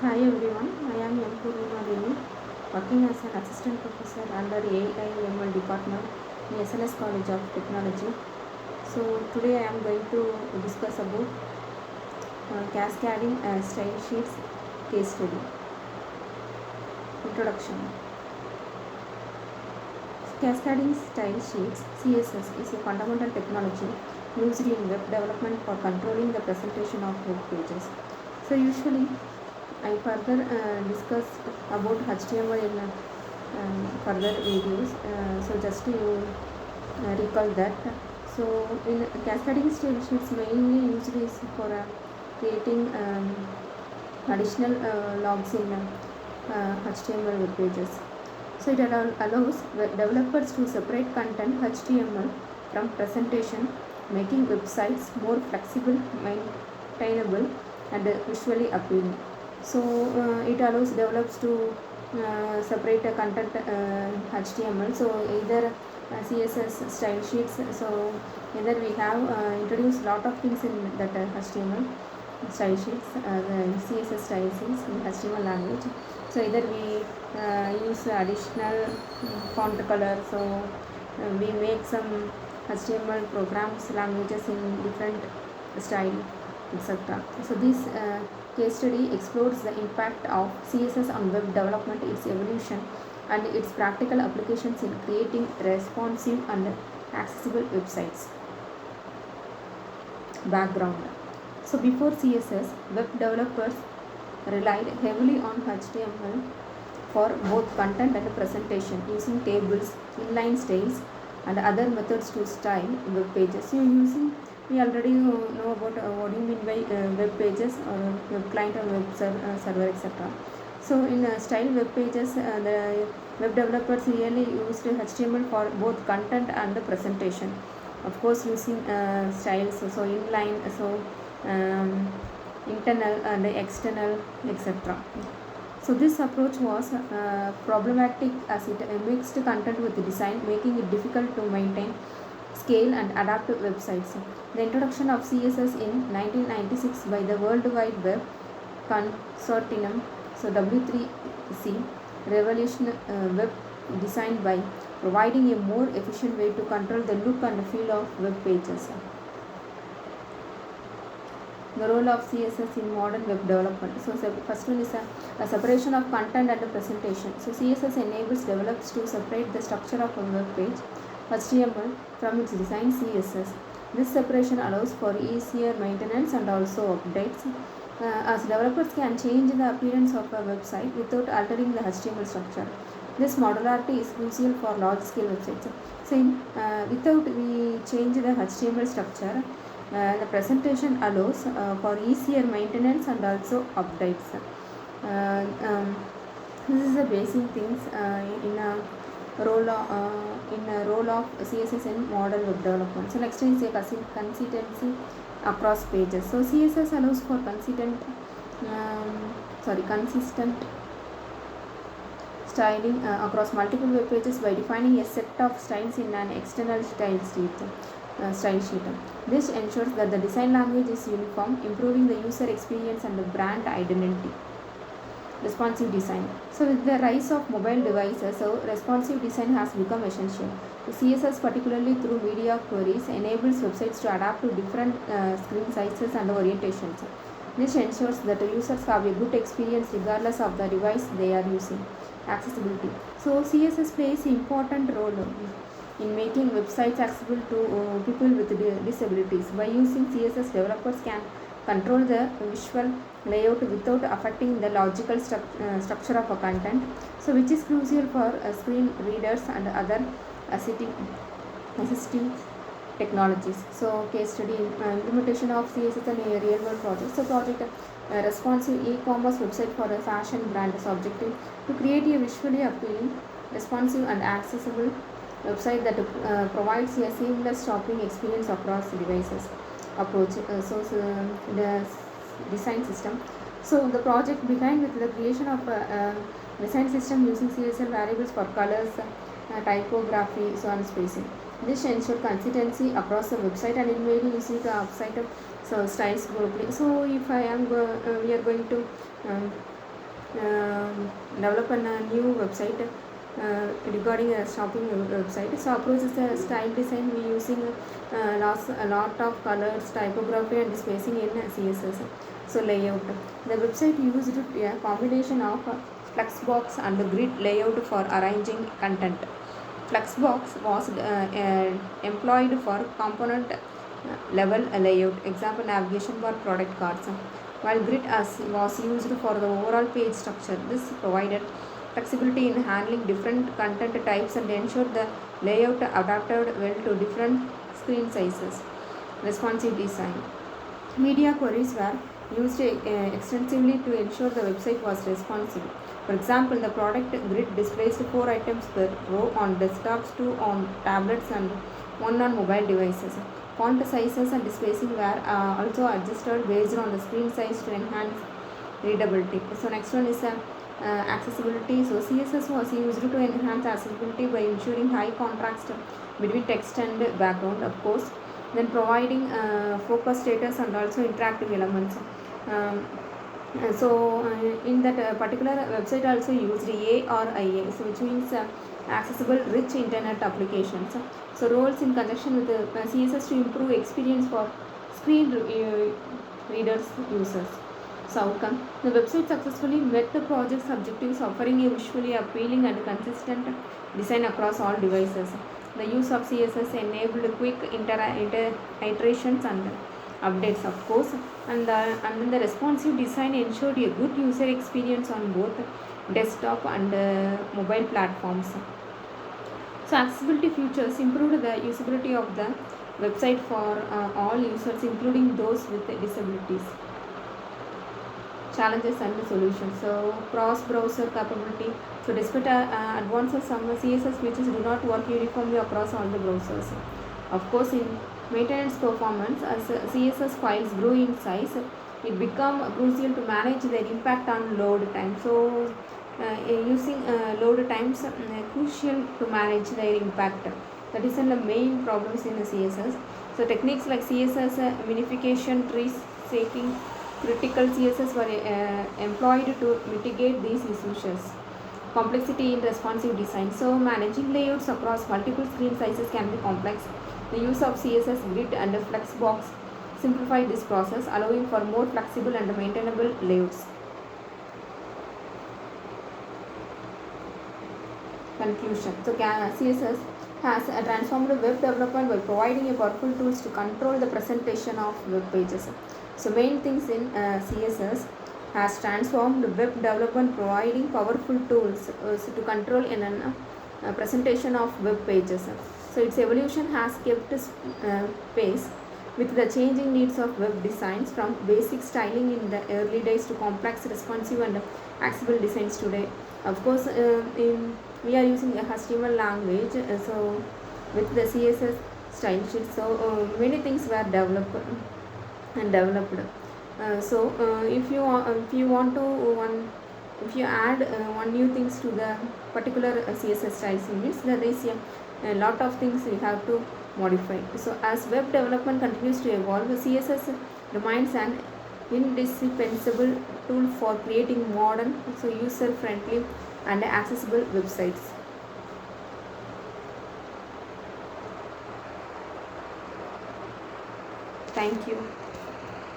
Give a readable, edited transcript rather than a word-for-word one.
Hi everyone, I am M. Purnima Devi, working as an assistant professor under AIML department in SNS College of Technology. So today I am going to discuss about cascading style sheets case study. Introduction. Cascading style sheets (CSS) is a fundamental technology used in web development for controlling the presentation of web pages. So usually I further discuss about HTML in further videos. So just to recall that. So in cascading style sheets mainly used is for creating additional logs in HTML web pages. So it allows developers to separate content HTML from presentation, making websites more flexible, maintainable, and visually appealing. So it allows developers to separate the content HTML. So either CSS style sheets. So either we have introduced lot of things in that HTML style sheets, the CSS style sheets in HTML language. So either we use additional font color. So we make some HTML programs languages in different style, etc. So this case study explores the impact of CSS on web development, its evolution, and its practical applications in creating responsive and accessible websites. Background. So before CSS, web developers relied heavily on HTML for both content and presentation, using tables, inline styles, and other methods to style web pages. So we already know about what do you mean by web pages or web client or web server, etc. So in style web pages, the web developers really used HTML for both content and the presentation. Of course, using styles, so inline, so um, internal and external, etc. So this approach was problematic as it mixed content with design, making it difficult to maintain, scale, and adapt to websites. The introduction of CSS in 1996 by the World Wide Web Consortium, so W3C, revolution web design by providing a more efficient way to control the look and feel of web pages. The role of CSS in modern web development. So first one is a separation of content and presentation. So CSS enables developers to separate the structure of a web page, HTML, from its design CSS. This separation allows for easier maintenance and also updates, as developers can change the appearance of a website without altering the HTML structure. This modularity is crucial for large-scale websites. So without we change the HTML structure, the presentation allows for easier maintenance and also updates. Uh, um, this is the basic things in a role of CSS in modern web development. So next is a consistency across pages. So CSS allows for consistent styling across multiple web pages by defining a set of styles in an external style sheet. This ensures that the design language is uniform, improving the user experience and the brand identity. Responsive design. So with the rise of mobile devices, so responsive design has become essential. The CSS, particularly through media queries, enables websites to adapt to different screen sizes and orientations. This ensures that the users have a good experience regardless of the device they are using. Accessibility. So CSS plays an important role in making websites accessible to people with disabilities. By using CSS, developers can control the visual layout without affecting the logical structure of a content, so which is crucial for screen readers and other assistive technologies. So case study implementation of CSS in a real world project. So project responsive e-commerce website for a fashion brand is objective to create a visually appealing, responsive and accessible website that provides a seamless shopping experience across devices. Approach. The design system. So the project began with the creation of a design system using CSL variables for colors, typography, so on spacing. This ensures consistency across the website and it may be easy to upside so styles globally. So if we are going to develop a new website regarding a shopping website. So approach is the style design. We using a lot of colors, typography and spacing in CSS. So layout. The website used a combination of flexbox and grid layout for arranging content. Flexbox was employed for component level layout, example navigation bar, product cards, while grid was used for the overall page structure. This provided flexibility in handling different content types and ensured the layout adapted well to different screen sizes. Responsive design. Media queries were used extensively to ensure the website was responsive. For example, the product grid displays 4 items per row on desktops, 2 on tablets, and 1 on mobile devices. Font sizes and spacing were also adjusted based on the screen size to enhance readability. So next one is accessibility. So CSS was used to enhance accessibility by ensuring high contrast between text and background, of course, then providing focus status and also interactive elements. In that particular website also used A or IA, so which means accessible rich internet applications. So roles in conjunction with the CSS to improve experience for screen readers users. So outcome, the website successfully met the project's objectives, offering a visually appealing and consistent design across all devices. The use of CSS enabled quick iterations and updates, of course, and then the responsive design ensured a good user experience on both desktop and mobile platforms. So accessibility features improved the usability of the website for all users, including those with disabilities. Challenges and solutions. So cross-browser capability. So despite advances, some CSS features do not work uniformly across all the browsers. Of course, in maintenance performance, as CSS files grow in size, it becomes crucial to manage their impact on load time. So using load times crucial to manage their impact. That is one of the main problems in the CSS. So techniques like CSS minification, tree shaking, critical CSS were employed to mitigate these issues. Complexity in responsive design. So managing layouts across multiple screen sizes can be complex. The use of CSS grid and flexbox simplified this process, allowing for more flexible and maintainable layouts. Conclusion. So CSS has transformed web development by providing a powerful tools to control the presentation of web pages. So main things in CSS has transformed web development, providing powerful tools to control in a presentation of web pages. So its evolution has kept pace with the changing needs of web designs, from basic styling in the early days to complex, responsive and accessible designs today. Of course, we are using a HTML language, so with the CSS style sheet, so many things were developed. If you want to if you add one new things to the particular CSS styles, means there is a lot of things we have to modify. So as web development continues to evolve, CSS remains an indispensable tool for creating modern, so user friendly and accessible websites. Thank you.